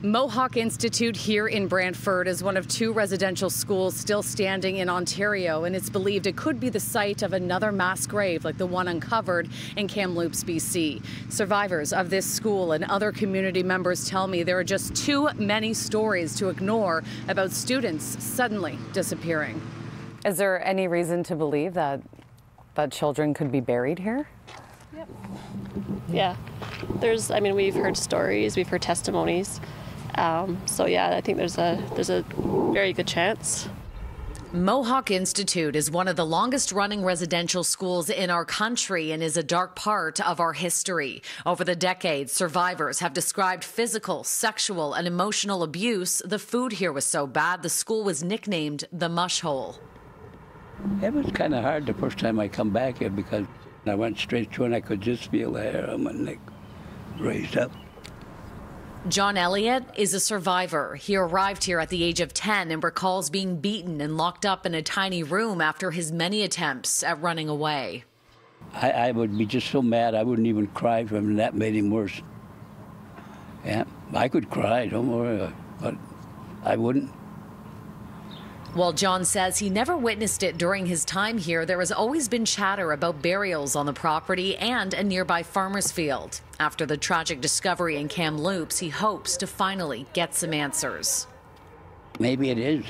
Mohawk Institute here in Brantford is one of two residential schools still standing in Ontario, and it's believed it could be the site of another mass grave like the one uncovered in Kamloops, BC. Survivors of this school and other community members tell me there are just too many stories to ignore about students suddenly disappearing. Is there any reason to believe that children could be buried here? Yep. Yeah. We've heard stories, we've heard testimonies. So yeah, I think there's a very good chance. Mohawk Institute is one of the longest running residential schools in our country and is a dark part of our history. Over the decades, survivors have described physical, sexual, and emotional abuse. The food here was so bad, the school was nicknamed the Mush Hole. It was kind of hard the first time I come back here because I went straight through and I could just feel the hair on my neck raised up. John Elliott is a survivor. He arrived here at the age of 10 and recalls being beaten and locked up in a tiny room after his many attempts at running away. I would be just so mad I wouldn't even cry for him, and that made him worse. Yeah, I could cry, don't worry, but I wouldn't. While John says he never witnessed it during his time here, there has always been chatter about burials on the property and a nearby farmer's field. After the tragic discovery in Kamloops, he hopes to finally get some answers. Maybe it is.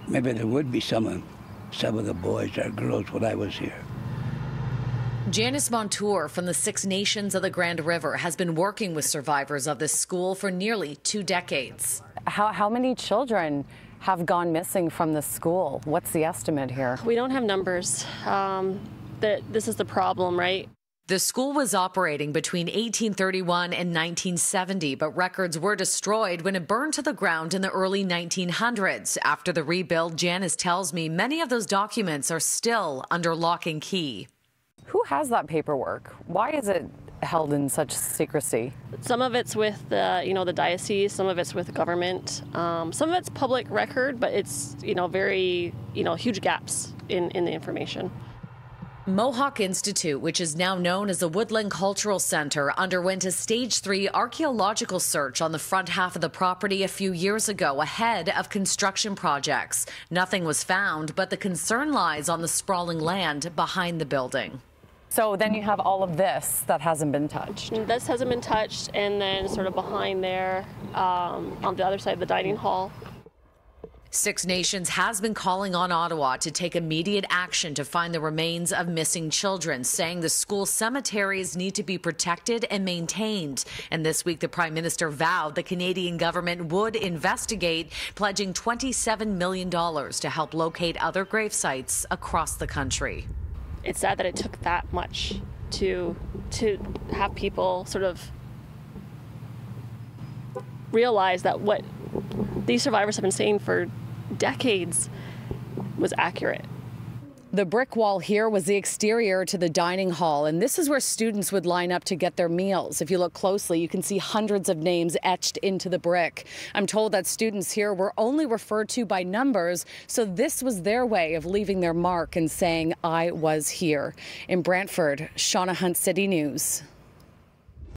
Maybe there would be some of the boys or girls when I was here. Janice Montour from the Six Nations of the Grand River has been working with survivors of this school for nearly 2 decades. How many children have gone missing from the school? What's the estimate here? We don't have numbers. This is the problem, right? The school was operating between 1831 and 1970, but records were destroyed when it burned to the ground in the early 1900s. After the rebuild, Janice tells me many of those documents are still under lock and key. Who has that paperwork? Why is it held in such secrecy? Some of it's with the diocese, some of it's with the government, some of it's public record, but it's very huge gaps in the information. Mohawk Institute, which is now known as the Woodland Cultural Center, underwent a Stage 3 archaeological search on the front half of the property a few years ago ahead of construction projects. Nothing was found, but the concern lies on the sprawling land behind the building. So then you have all of this that hasn't been touched. This hasn't been touched, and then sort of behind there, on the other side of the dining hall. Six Nations has been calling on Ottawa to take immediate action to find the remains of missing children, saying the school cemeteries need to be protected and maintained. And this week, the Prime Minister vowed the Canadian government would investigate, pledging $27 million to help locate other grave sites across the country. It's sad that it took that much to have people sort of realize that what these survivors have been saying for decades was accurate. The brick wall here was the exterior to the dining hall, and this is where students would line up to get their meals. If you look closely, you can see hundreds of names etched into the brick. I'm told that students here were only referred to by numbers, so this was their way of leaving their mark and saying, "I was here." In Brantford, Shauna Hunt, City News.